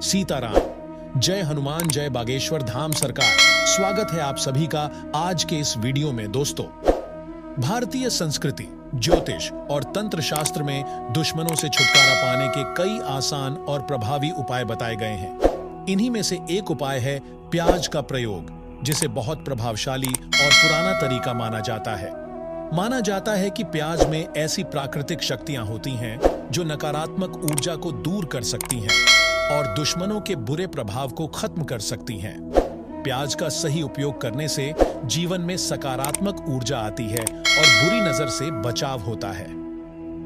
सीताराम। जय हनुमान, जय बागेश्वर धाम सरकार। स्वागत है आप सभी का आज के इस वीडियो में। दोस्तों, भारतीय संस्कृति, ज्योतिष और तंत्र शास्त्र में दुश्मनों से छुटकारा पाने के कई आसान और प्रभावी उपाय बताए गए हैं। इन्हीं में से एक उपाय है प्याज का प्रयोग, जिसे बहुत प्रभावशाली और पुराना तरीका माना जाता है। माना जाता है कि प्याज में ऐसी प्राकृतिक शक्तियां होती हैं जो नकारात्मक ऊर्जा को दूर कर सकती हैं और दुश्मनों के बुरे प्रभाव को खत्म कर सकती हैं। प्याज का सही उपयोग करने से जीवन में सकारात्मक ऊर्जा आती है और बुरी नजर से बचाव होता है।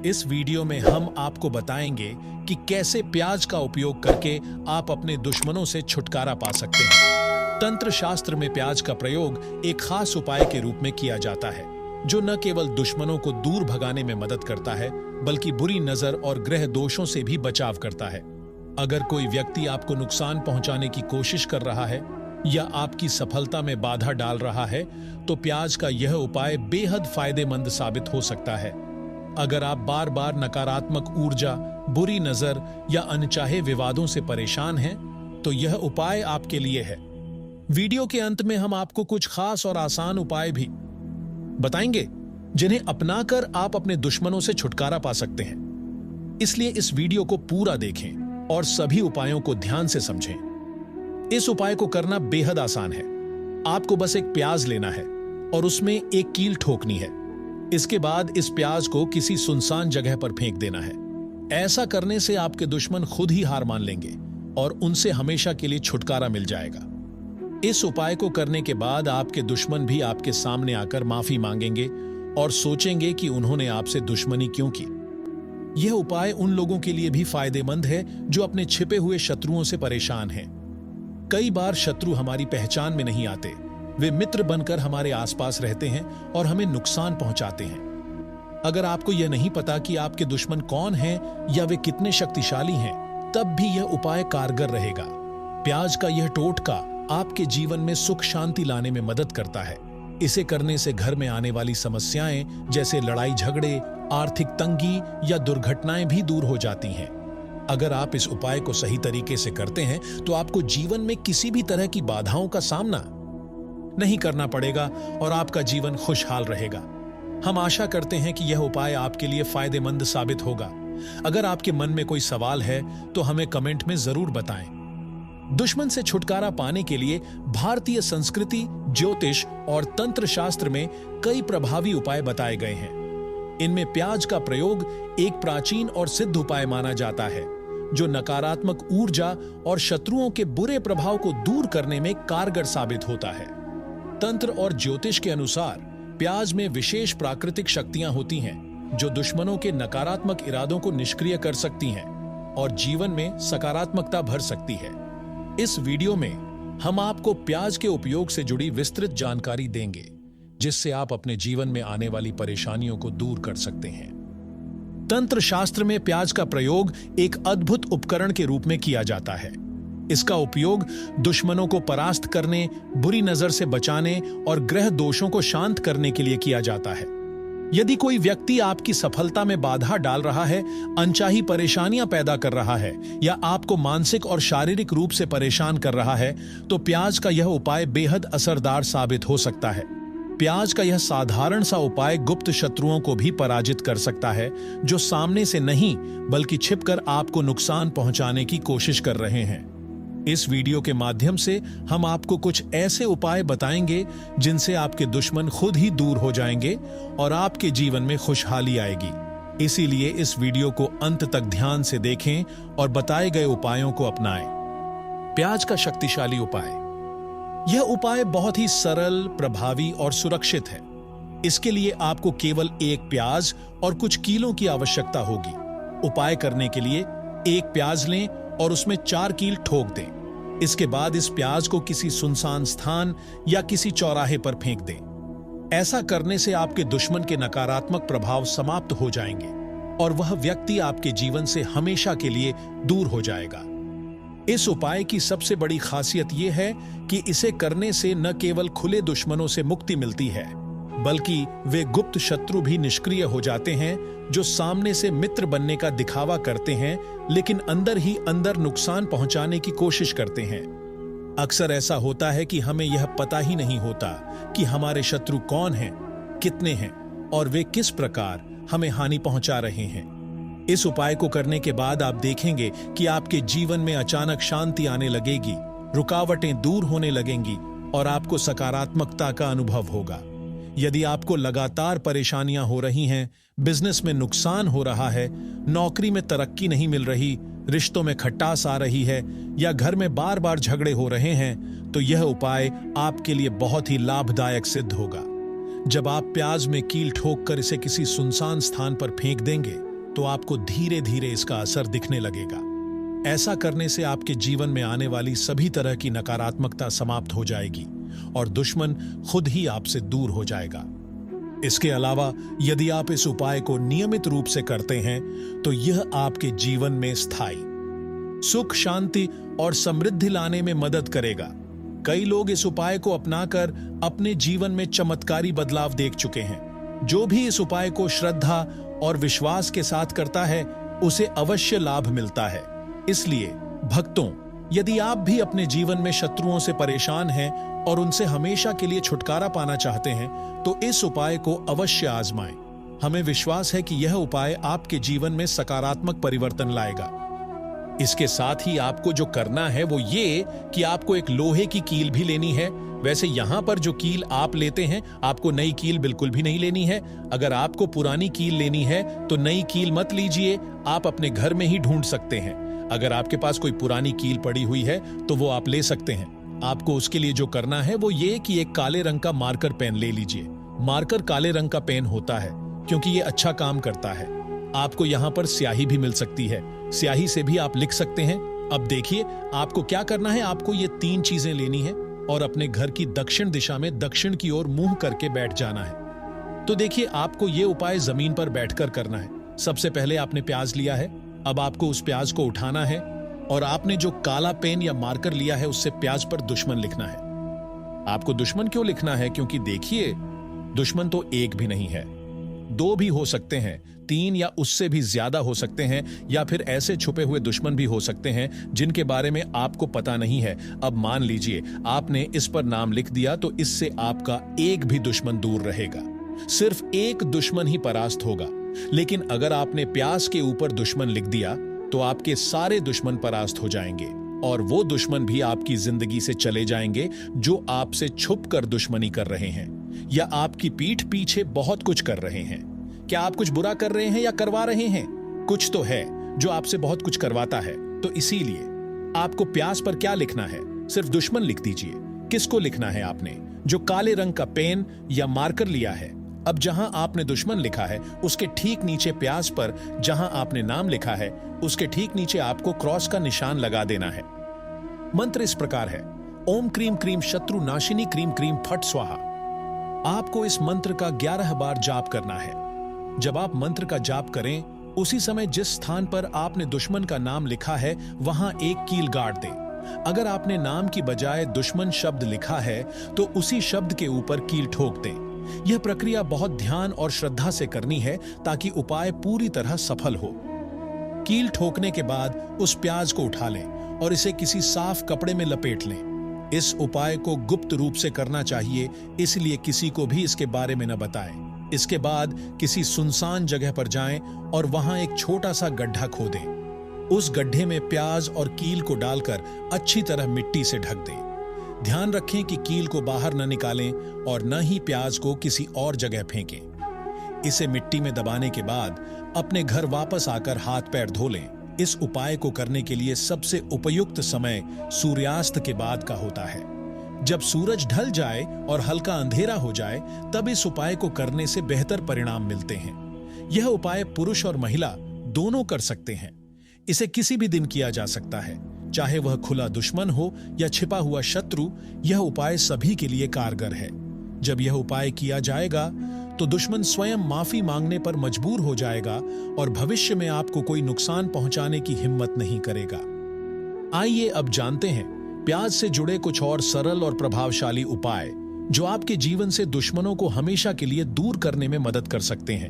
इस वीडियो में हम आपको बताएंगे कि कैसे प्याज का उपयोग करके आप अपने दुश्मनों से छुटकारा पा सकते हैं। तंत्र शास्त्र में प्याज का प्रयोग एक खास उपाय के रूप में किया जाता है, जो न केवल दुश्मनों को दूर भगाने में मदद करता है, बल्कि बुरी नजर और ग्रह दोषों से भी बचाव करता है। अगर कोई व्यक्ति आपको नुकसान पहुंचाने की कोशिश कर रहा है या आपकी सफलता में बाधा डाल रहा है, तो प्याज का यह उपाय बेहद फायदेमंद साबित हो सकता है। अगर आप बार बार नकारात्मक ऊर्जा, बुरी नजर या अनचाहे विवादों से परेशान हैं, तो यह उपाय आपके लिए है। वीडियो के अंत में हम आपको कुछ खास और आसान उपाय भी बताएंगे, जिन्हें अपनाकर आप अपने दुश्मनों से छुटकारा पा सकते हैं। इसलिए इस वीडियो को पूरा देखें और सभी उपायों को ध्यान से समझें। इस उपाय को करना बेहद आसान है। आपको बस एक प्याज लेना है और उसमें एक कील ठोकनी है। इसके बाद इस प्याज को किसी सुनसान जगह पर फेंक देना है। ऐसा करने से आपके दुश्मन खुद ही हार मान लेंगे और उनसे हमेशा के लिए छुटकारा मिल जाएगा। इस उपाय को करने के बाद आपके दुश्मन भी आपके सामने आकर माफी मांगेंगे और सोचेंगे कि उन्होंने आपसे दुश्मनी क्यों की। यह उपाय उन लोगों के लिए भी फायदेमंद है जो अपने छिपे हुए शत्रुओं से परेशान हैं। कई बार शत्रु हमारी पहचान में नहीं आते, वे मित्र बनकर हमारे आसपास रहते हैं और हमें नुकसान पहुंचाते हैं। अगर आपको यह नहीं पता कि आपके दुश्मन कौन हैं या वे कितने शक्तिशाली हैं, तब भी यह उपाय कारगर रहेगा। प्याज का यह टोटका आपके जीवन में सुख शांति लाने में मदद करता है। इसे करने से घर में आने वाली समस्याएं जैसे लड़ाई झगड़े, आर्थिक तंगी या दुर्घटनाएं भी दूर हो जाती हैं। अगर आप इस उपाय को सही तरीके से करते हैं तो आपको जीवन में किसी भी तरह की बाधाओं का सामना नहीं करना पड़ेगा और आपका जीवन खुशहाल रहेगा। हम आशा करते हैं कि यह उपाय आपके लिए फायदेमंद साबित होगा। अगर आपके मन में कोई सवाल है तो हमें कमेंट में जरूर बताएं। दुश्मन से छुटकारा पाने के लिए भारतीय संस्कृति, ज्योतिष और तंत्र शास्त्र में कई प्रभावी उपाय बताए गए हैं। इनमें प्याज का प्रयोग एक प्राचीन और सिद्ध उपाय माना जाता है, जो नकारात्मक ऊर्जा और शत्रुओं के बुरे प्रभाव को दूर करने में कारगर साबित होता है। तंत्र और ज्योतिष के अनुसार प्याज में विशेष प्राकृतिक शक्तियां होती हैं, जो दुश्मनों के नकारात्मक इरादों को निष्क्रिय कर सकती हैं और जीवन में सकारात्मकता भर सकती है। इस वीडियो में हम आपको प्याज के उपयोग से जुड़ी विस्तृत जानकारी देंगे, जिससे आप अपने जीवन में आने वाली परेशानियों को दूर कर सकते हैं। तंत्र शास्त्र में प्याज का प्रयोग एक अद्भुत उपकरण के रूप में किया जाता है। इसका उपयोग दुश्मनों को परास्त करने, बुरी नजर से बचाने और ग्रह दोषों को शांत करने के लिए किया जाता है। यदि कोई व्यक्ति आपकी सफलता में बाधा डाल रहा है, अनचाही परेशानियां पैदा कर रहा है या आपको मानसिक और शारीरिक रूप से परेशान कर रहा है, तो प्याज का यह उपाय बेहद असरदार साबित हो सकता है। प्याज का यह साधारण सा उपाय गुप्त शत्रुओं को भी पराजित कर सकता है, जो सामने से नहीं बल्कि छिपकर आपको नुकसान पहुंचाने की कोशिश कर रहे हैं। इस वीडियो के माध्यम से हम आपको कुछ ऐसे उपाय बताएंगे जिनसे आपके दुश्मन खुद ही दूर हो जाएंगे और आपके जीवन में खुशहाली आएगी। इसीलिए इस वीडियो को अंत तक ध्यान से देखें और बताए गए उपायों को अपनाएं। प्याज का शक्तिशाली उपाय। यह उपाय बहुत ही सरल, प्रभावी और सुरक्षित है। इसके लिए आपको केवल एक प्याज और कुछ कीलों की आवश्यकता होगी। उपाय करने के लिए एक प्याज लें और उसमें 4 कील ठोक दें। इसके बाद इस प्याज को किसी सुनसान स्थान या किसी चौराहे पर फेंक दें। ऐसा करने से आपके दुश्मन के नकारात्मक प्रभाव समाप्त हो जाएंगे और वह व्यक्ति आपके जीवन से हमेशा के लिए दूर हो जाएगा। इस उपाय की सबसे बड़ी खासियत यह है कि इसे करने से न केवल खुले दुश्मनों से मुक्ति मिलती है, बल्कि वे गुप्त शत्रु भी निष्क्रिय हो जाते हैं जो सामने से मित्र बनने का दिखावा करते हैं लेकिन अंदर ही अंदर नुकसान पहुंचाने की कोशिश करते हैं। अक्सर ऐसा होता है कि हमें यह पता ही नहीं होता कि हमारे शत्रु कौन हैं, कितने हैं और वे किस प्रकार हमें हानि पहुंचा रहे हैं। इस उपाय को करने के बाद आप देखेंगे कि आपके जीवन में अचानक शांति आने लगेगी, रुकावटें दूर होने लगेंगी और आपको सकारात्मकता का अनुभव होगा। यदि आपको लगातार परेशानियां हो रही हैं, बिजनेस में नुकसान हो रहा है, नौकरी में तरक्की नहीं मिल रही, रिश्तों में खटास आ रही है या घर में बार बार झगड़े हो रहे हैं, तो यह उपाय आपके लिए बहुत ही लाभदायक सिद्ध होगा। जब आप प्याज में कील ठोक कर इसे किसी सुनसान स्थान पर फेंक देंगे तो आपको धीरे धीरे इसका असर दिखने लगेगा। ऐसा करने से आपके जीवन में आने वाली सभी तरह की नकारात्मकता समाप्त हो जाएगी और दुश्मन खुद ही आपसे दूर हो जाएगा। इसके अलावा यदि आप इस उपाय को नियमित रूप से करते हैं तो यह आपके जीवन में स्थायी सुख, शांति और समृद्धि लाने में मदद करेगा। कई लोग इस उपाय को अपनाकर अपने जीवन में चमत्कारी बदलाव देख चुके हैं। जो भी इस उपाय को श्रद्धा और विश्वास के साथ करता है उसे अवश्य लाभ मिलता है। इसलिए भक्तों, यदि आप भी अपने जीवन में शत्रुओं से परेशान हैं और उनसे हमेशा के लिए छुटकारा पाना चाहते हैं तो इस उपाय को अवश्य आजमाएं। हमें विश्वास है कि यह उपाय आपके जीवन में सकारात्मक परिवर्तन लाएगा। इसके साथ ही आपको जो करना है वो ये कि आपको एक लोहे की कील भी लेनी है। वैसे यहां पर जो कील आप लेते हैं, आपको नई कील बिल्कुल भी नहीं लेनी है। अगर आपको पुरानी कील लेनी है तो नई कील मत लीजिए, आप अपने घर में ही ढूंढ सकते हैं। अगर आपके पास कोई पुरानी कील पड़ी हुई है तो वो आप ले सकते हैं। आपको उसके लिए जो करना है वो ये कि एक काले रंग का मार्कर पेन ले लीजिए। मार्कर काले रंग का पेन होता है क्योंकि ये अच्छा काम करता है। आपको यहाँ पर स्याही भी मिल सकती है, स्याही से भी आप लिख सकते हैं। अब देखिए आपको क्या करना है। आपको ये 3 चीजें लेनी है और अपने घर की दक्षिण दिशा में दक्षिण की ओर मुंह करके बैठ जाना है। तो देखिए आपको ये उपाय जमीन पर बैठकर करना है। सबसे पहले आपने प्याज लिया है, अब आपको उस प्याज को उठाना है और आपने जो काला पेन या मार्कर लिया है उससे प्याज पर दुश्मन लिखना है। आपको दुश्मन क्यों लिखना है? क्योंकि देखिए दुश्मन तो एक भी नहीं है, 2 भी हो सकते हैं, 3 या उससे भी ज्यादा हो सकते हैं, या फिर ऐसे छुपे हुए दुश्मन भी हो सकते हैं जिनके बारे में आपको पता नहीं है। अब मान लीजिए आपने इस पर नाम लिख दिया तो इससे आपका एक भी दुश्मन दूर रहेगा, सिर्फ एक दुश्मन ही परास्त होगा। लेकिन अगर आपने प्याज के ऊपर दुश्मन लिख दिया तो आपके सारे दुश्मन परास्त हो जाएंगे और वो दुश्मन भी आपकी जिंदगी से चले जाएंगे जो आपसे छुपकर दुश्मनी कर रहे हैं या आपकी पीठ पीछे बहुत कुछ कर रहे हैं। क्या आप कुछ बुरा कर रहे हैं या करवा रहे हैं? कुछ तो है जो आपसे बहुत कुछ करवाता है। तो इसीलिए आपको प्याज पर क्या लिखना है? सिर्फ दुश्मन लिख दीजिए। किसको लिखना है? आपने जो काले रंग का पेन या मार्कर लिया है। अब जहां आपने दुश्मन लिखा है उसके ठीक नीचे प्याज पर जहां आपने नाम लिखा है उसके ठीक नीचे आपको क्रॉस का निशान लगा देना है। मंत्र इस प्रकार है, ओम क्रीम क्रीम शत्रु नाशिनी क्रीम क्रीम फट स्वाहा। आपको इस मंत्र का 11 बार जाप करना है। जब आप मंत्र का जाप करें उसी समय जिस स्थान पर आपने दुश्मन का नाम लिखा है वहां एक कील गाड़ दें। अगर आपने नाम की बजाय दुश्मन शब्द लिखा है तो उसी शब्द के ऊपर कील ठोक दें। यह प्रक्रिया बहुत ध्यान और श्रद्धा से करनी है ताकि उपाय पूरी तरह सफल हो। कील ठोकने के बाद उस प्याज को उठा लें और इसे किसी साफ कपड़े में लपेट लें। इस उपाय को गुप्त रूप से करना चाहिए, इसलिए किसी को भी इसके बारे में न बताएं। इसके बाद किसी सुनसान जगह पर जाएं और वहां एक छोटा सा गड्ढा खोदें। उस गड्ढे में प्याज और कील को डालकर अच्छी तरह मिट्टी से ढक दें। ध्यान रखें कि कील को बाहर न निकालें और न ही प्याज को किसी और जगह फेंकें। इसे मिट्टी में दबाने के बाद अपने घर वापस आकर हाथ पैर धो लें। इस उपाय को करने के लिए सबसे उपयुक्त समय सूर्यास्त के बाद का होता है। जब सूरज ढल जाए और हल्का अंधेरा हो जाए तब इस उपाय को करने से बेहतर परिणाम मिलते हैं। यह उपाय पुरुष और महिला दोनों कर सकते हैं। इसे किसी भी दिन किया जा सकता है, चाहे वह खुला दुश्मन हो या छिपा हुआ शत्रु। यह उपाय सभी के लिए कारगर है। जब यह उपाय किया जाएगा तो दुश्मन स्वयं माफी मांगने पर मजबूर हो जाएगा और भविष्य में आपको कोई नुकसान पहुंचाने की हिम्मत नहीं करेगा। आइए अब जानते हैं प्याज से जुड़े कुछ और सरल और प्रभावशाली उपाय जो आपके जीवन से दुश्मनों को हमेशा के लिए दूर करने में मदद कर सकते हैं।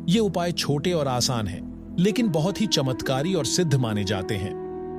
ये उपाय छोटे और आसान हैं, लेकिन बहुत ही चमत्कारी और सिद्ध माने जाते हैं।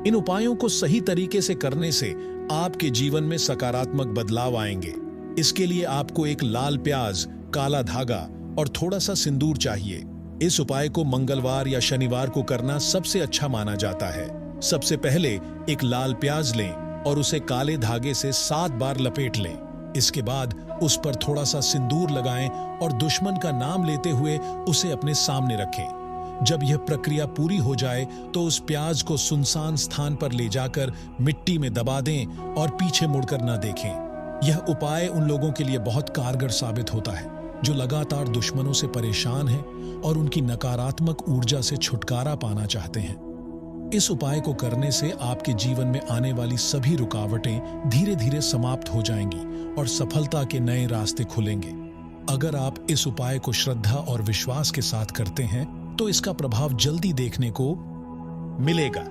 इन उपायों को सही तरीके से करने से आपके जीवन में सकारात्मक बदलाव आएंगे। इसके लिए आपको एक लाल प्याज, काला धागा और थोड़ा सा सिंदूर चाहिए। इस उपाय को मंगलवार या शनिवार को करना सबसे अच्छा माना जाता है। सबसे पहले एक लाल प्याज लें और उसे काले धागे से 7 बार लपेट लें। इसके बाद उस पर थोड़ा सा सिंदूर लगाएं और दुश्मन का नाम लेते हुए उसे अपने सामने रखें। जब यह प्रक्रिया पूरी हो जाए तो उस प्याज को सुनसान स्थान पर ले जाकर मिट्टी में दबा दें और पीछे मुड़कर न देखें। यह उपाय उन लोगों के लिए बहुत कारगर साबित होता है जो लगातार दुश्मनों से परेशान हैं और उनकी नकारात्मक ऊर्जा से छुटकारा पाना चाहते हैं। इस उपाय को करने से आपके जीवन में आने वाली सभी रुकावटें धीरे धीरे समाप्त हो जाएंगी और सफलता के नए रास्ते खुलेंगे। अगर आप इस उपाय को श्रद्धा और विश्वास के साथ करते हैं तो इसका प्रभाव जल्दी देखने को मिलेगा।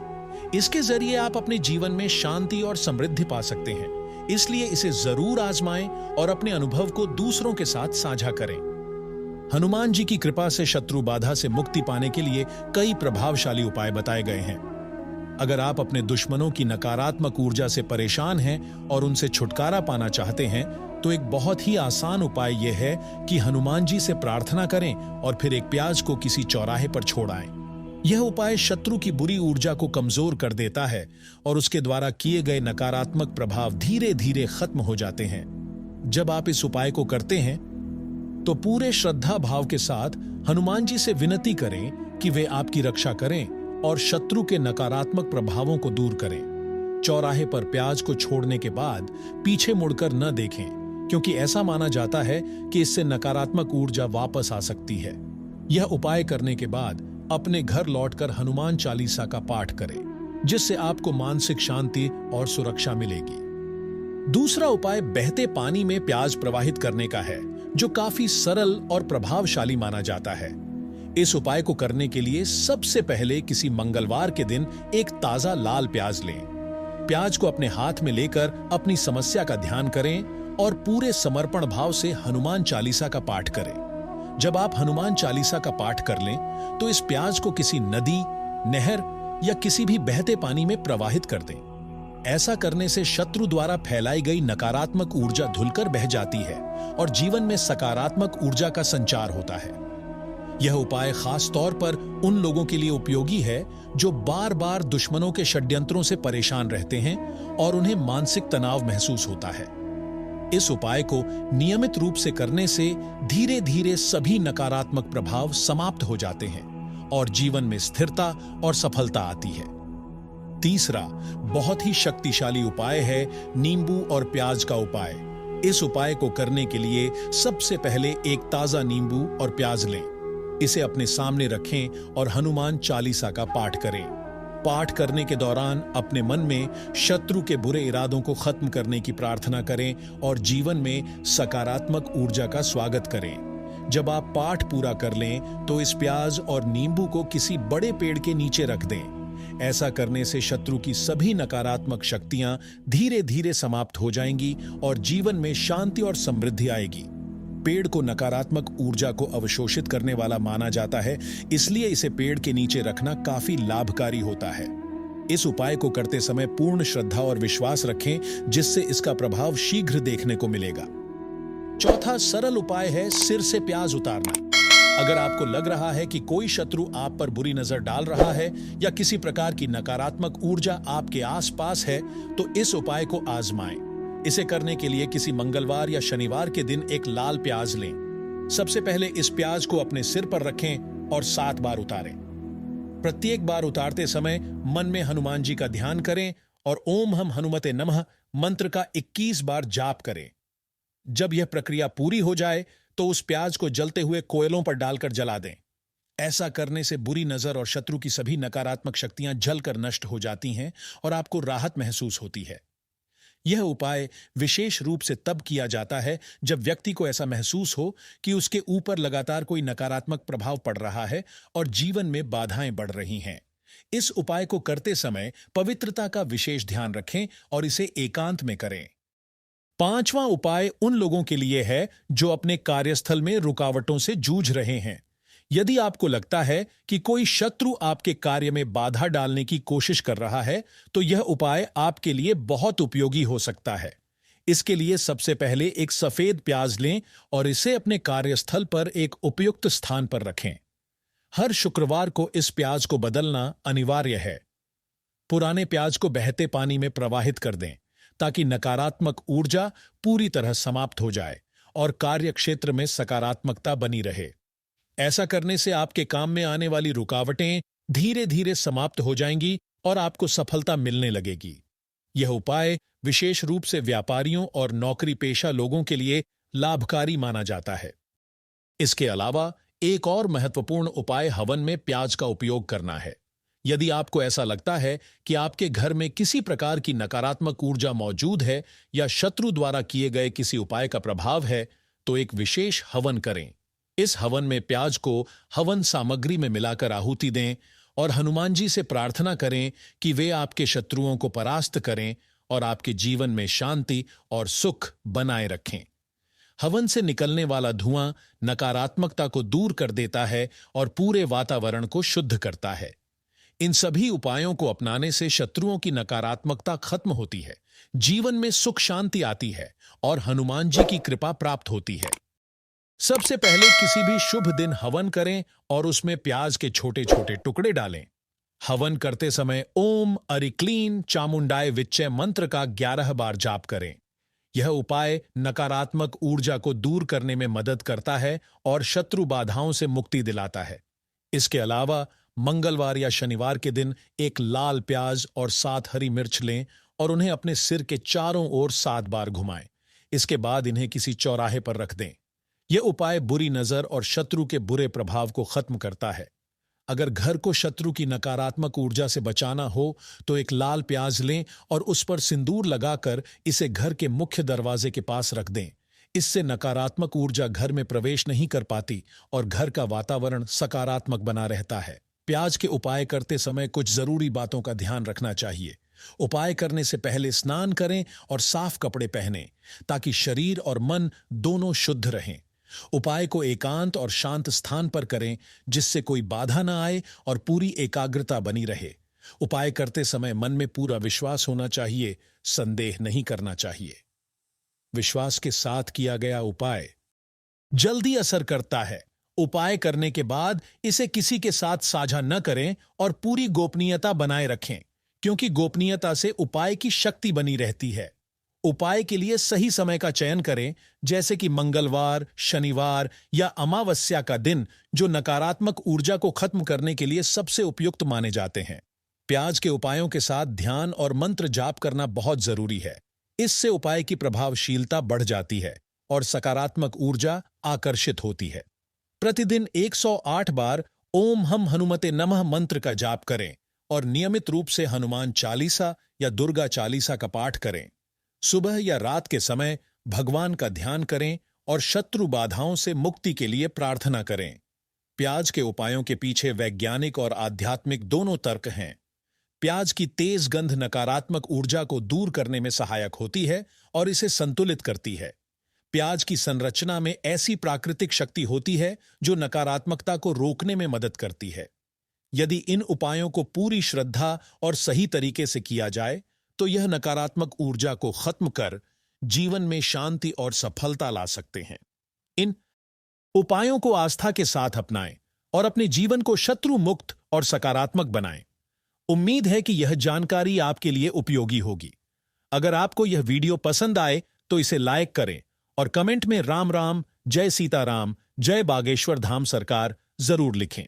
इसके जरिए आप अपने जीवन में शांति और समृद्धि पा सकते हैं। इसलिए इसे जरूर आजमाएं और अपने अनुभव को दूसरों के साथ साझा करें। हनुमान जी की कृपा से शत्रु बाधा से मुक्ति पाने के लिए कई प्रभावशाली उपाय बताए गए हैं। अगर आप अपने दुश्मनों की नकारात्मक ऊर्जा से परेशान हैं और उनसे छुटकारा पाना चाहते हैं तो एक बहुत ही आसान उपाय यह है कि हनुमान जी से प्रार्थना करें और फिर एक प्याज को किसी चौराहे पर छोड़ आएं। यह उपाय शत्रु की बुरी ऊर्जा को कमजोर कर देता है और उसके द्वारा किए गए नकारात्मक प्रभाव धीरे धीरे खत्म हो जाते हैं। जब आप इस उपाय को करते हैं तो पूरे श्रद्धा भाव के साथ हनुमान जी से विनती करें कि वे आपकी रक्षा करें और शत्रु के नकारात्मक प्रभावों को दूर करें। चौराहे पर प्याज को छोड़ने के बाद पीछे मुड़कर न देखें, क्योंकि ऐसा माना जाता है कि इससे नकारात्मक ऊर्जा वापस आ सकती है। यह उपाय करने के बाद अपने घर लौटकर हनुमान चालीसा का पाठ करें, जिससे आपको मानसिक शांति और सुरक्षा मिलेगी। दूसरा उपाय बहते पानी में प्याज प्रवाहित करने का है, जो काफी सरल और प्रभावशाली माना जाता है। इस उपाय को करने के लिए सबसे पहले किसी मंगलवार के दिन एक ताजा लाल प्याज लें। प्याज को अपने हाथ में लेकर अपनी समस्या का ध्यान करें और पूरे समर्पण भाव से हनुमान चालीसा का पाठ करें। जब आप हनुमान चालीसा का पाठ कर लें तो इस प्याज को किसी नदी, नहर या किसी भी बहते पानी में प्रवाहित कर दें। ऐसा करने से शत्रु द्वारा फैलाई गई नकारात्मक ऊर्जा धुलकर बह जाती है और जीवन में सकारात्मक ऊर्जा का संचार होता है। यह उपाय खास तौर पर उन लोगों के लिए उपयोगी है जो बार बार दुश्मनों के षड्यंत्रों से परेशान रहते हैं और उन्हें मानसिक तनाव महसूस होता है। इस उपाय को नियमित रूप से करने से धीरे धीरे सभी नकारात्मक प्रभाव समाप्त हो जाते हैं और जीवन में स्थिरता और सफलता आती है। तीसरा बहुत ही शक्तिशाली उपाय है नींबू और प्याज का उपाय। इस उपाय को करने के लिए सबसे पहले एक ताजा नींबू और प्याज लें। इसे अपने सामने रखें और हनुमान चालीसा का पाठ करें। पाठ करने के दौरान अपने मन में शत्रु के बुरे इरादों को खत्म करने की प्रार्थना करें और जीवन में सकारात्मक ऊर्जा का स्वागत करें। जब आप पाठ पूरा कर लें तो इस प्याज और नींबू को किसी बड़े पेड़ के नीचे रख दें। ऐसा करने से शत्रु की सभी नकारात्मक शक्तियां धीरे धीरे समाप्त हो जाएंगी और जीवन में शांति और समृद्धि आएगी। पेड़ को नकारात्मक ऊर्जा को अवशोषित करने वाला माना जाता है, इसलिए इसे पेड़ के नीचे रखना काफी लाभकारी होता है। इस उपाय को करते समय पूर्ण श्रद्धा और विश्वास रखें, जिससे इसका प्रभाव शीघ्र देखने को मिलेगा। चौथा सरल उपाय है सिर से प्याज उतारना। अगर आपको लग रहा है कि कोई शत्रु आप पर बुरी नजर डाल रहा है या किसी प्रकार की नकारात्मक ऊर्जा आपके आसपास है, तो इस उपाय को आजमाएं। इसे करने के लिए किसी मंगलवार या शनिवार के दिन एक लाल प्याज लें। सबसे पहले इस प्याज को अपने सिर पर रखें और 7 बार उतारें। प्रत्येक बार उतारते समय मन में हनुमान जी का ध्यान करें और ओम हम हनुमते नमः मंत्र का 21 बार जाप करें। जब यह प्रक्रिया पूरी हो जाए तो उस प्याज को जलते हुए कोयलों पर डालकर जला दें। ऐसा करने से बुरी नजर और शत्रु की सभी नकारात्मक शक्तियां जलकर नष्ट हो जाती हैं और आपको राहत महसूस होती है। यह उपाय विशेष रूप से तब किया जाता है जब व्यक्ति को ऐसा महसूस हो कि उसके ऊपर लगातार कोई नकारात्मक प्रभाव पड़ रहा है और जीवन में बाधाएं बढ़ रही हैं। इस उपाय को करते समय पवित्रता का विशेष ध्यान रखें और इसे एकांत में करें। पांचवां उपाय उन लोगों के लिए है जो अपने कार्यस्थल में रुकावटों से जूझ रहे हैं। यदि आपको लगता है कि कोई शत्रु आपके कार्य में बाधा डालने की कोशिश कर रहा है, तो यह उपाय आपके लिए बहुत उपयोगी हो सकता है। इसके लिए सबसे पहले एक सफेद प्याज लें और इसे अपने कार्यस्थल पर एक उपयुक्त स्थान पर रखें। हर शुक्रवार को इस प्याज को बदलना अनिवार्य है। पुराने प्याज को बहते पानी में प्रवाहित कर दें ताकि नकारात्मक ऊर्जा पूरी तरह समाप्त हो जाए और कार्यक्षेत्र में सकारात्मकता बनी रहे। ऐसा करने से आपके काम में आने वाली रुकावटें धीरे धीरे समाप्त हो जाएंगी और आपको सफलता मिलने लगेगी। यह उपाय विशेष रूप से व्यापारियों और नौकरी पेशा लोगों के लिए लाभकारी माना जाता है। इसके अलावा एक और महत्वपूर्ण उपाय हवन में प्याज का उपयोग करना है। यदि आपको ऐसा लगता है कि आपके घर में किसी प्रकार की नकारात्मक ऊर्जा मौजूद है या शत्रु द्वारा किए गए किसी उपाय का प्रभाव है, तो एक विशेष हवन करें। इस हवन में प्याज को हवन सामग्री में मिलाकर आहुति दें और हनुमान जी से प्रार्थना करें कि वे आपके शत्रुओं को परास्त करें और आपके जीवन में शांति और सुख बनाए रखें। हवन से निकलने वाला धुआं नकारात्मकता को दूर कर देता है और पूरे वातावरण को शुद्ध करता है। इन सभी उपायों को अपनाने से शत्रुओं की नकारात्मकता खत्म होती है, जीवन में सुख शांति आती है और हनुमान जी की कृपा प्राप्त होती है। सबसे पहले किसी भी शुभ दिन हवन करें और उसमें प्याज के छोटे छोटे टुकड़े डालें। हवन करते समय ओम अरिक्लीन चामुंडाय विच्चय मंत्र का 11 बार जाप करें। यह उपाय नकारात्मक ऊर्जा को दूर करने में मदद करता है और शत्रु बाधाओं से मुक्ति दिलाता है। इसके अलावा मंगलवार या शनिवार के दिन एक लाल प्याज और 7 हरी मिर्च लें और उन्हें अपने सिर के चारों ओर 7 बार घुमाएं। इसके बाद इन्हें किसी चौराहे पर रख दें। यह उपाय बुरी नजर और शत्रु के बुरे प्रभाव को खत्म करता है। अगर घर को शत्रु की नकारात्मक ऊर्जा से बचाना हो तो एक लाल प्याज लें और उस पर सिंदूर लगाकर इसे घर के मुख्य दरवाजे के पास रख दें। इससे नकारात्मक ऊर्जा घर में प्रवेश नहीं कर पाती और घर का वातावरण सकारात्मक बना रहता है। प्याज के उपाय करते समय कुछ जरूरी बातों का ध्यान रखना चाहिए। उपाय करने से पहले स्नान करें और साफ कपड़े पहनें ताकि शरीर और मन दोनों शुद्ध रहें। उपाय को एकांत और शांत स्थान पर करें जिससे कोई बाधा न आए और पूरी एकाग्रता बनी रहे। उपाय करते समय मन में पूरा विश्वास होना चाहिए, संदेह नहीं करना चाहिए। विश्वास के साथ किया गया उपाय जल्दी असर करता है। उपाय करने के बाद इसे किसी के साथ साझा न करें और पूरी गोपनीयता बनाए रखें, क्योंकि गोपनीयता से उपाय की शक्ति बनी रहती है। उपाय के लिए सही समय का चयन करें, जैसे कि मंगलवार, शनिवार या अमावस्या का दिन, जो नकारात्मक ऊर्जा को खत्म करने के लिए सबसे उपयुक्त माने जाते हैं। प्याज के उपायों के साथ ध्यान और मंत्र जाप करना बहुत जरूरी है। इससे उपाय की प्रभावशीलता बढ़ जाती है और सकारात्मक ऊर्जा आकर्षित होती है। प्रतिदिन 108 बार ओम हम हनुमते नमः मंत्र का जाप करें और नियमित रूप से हनुमान चालीसा या दुर्गा चालीसा का पाठ करें। सुबह या रात के समय भगवान का ध्यान करें और शत्रु बाधाओं से मुक्ति के लिए प्रार्थना करें। प्याज के उपायों के पीछे वैज्ञानिक और आध्यात्मिक दोनों तर्क हैं। प्याज की तेज गंध नकारात्मक ऊर्जा को दूर करने में सहायक होती है और इसे संतुलित करती है। प्याज की संरचना में ऐसी प्राकृतिक शक्ति होती है जो नकारात्मकता को रोकने में मदद करती है। यदि इन उपायों को पूरी श्रद्धा और सही तरीके से किया जाए तो यह नकारात्मक ऊर्जा को खत्म कर जीवन में शांति और सफलता ला सकते हैं। इन उपायों को आस्था के साथ अपनाएं और अपने जीवन को शत्रु मुक्त और सकारात्मक बनाएं। उम्मीद है कि यह जानकारी आपके लिए उपयोगी होगी। अगर आपको यह वीडियो पसंद आए तो इसे लाइक करें और कमेंट में राम राम, जय सीताराम, जय बागेश्वर धाम सरकार जरूर लिखें।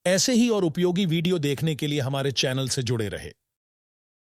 ऐसे ही और उपयोगी वीडियो देखने के लिए हमारे चैनल से जुड़े रहे।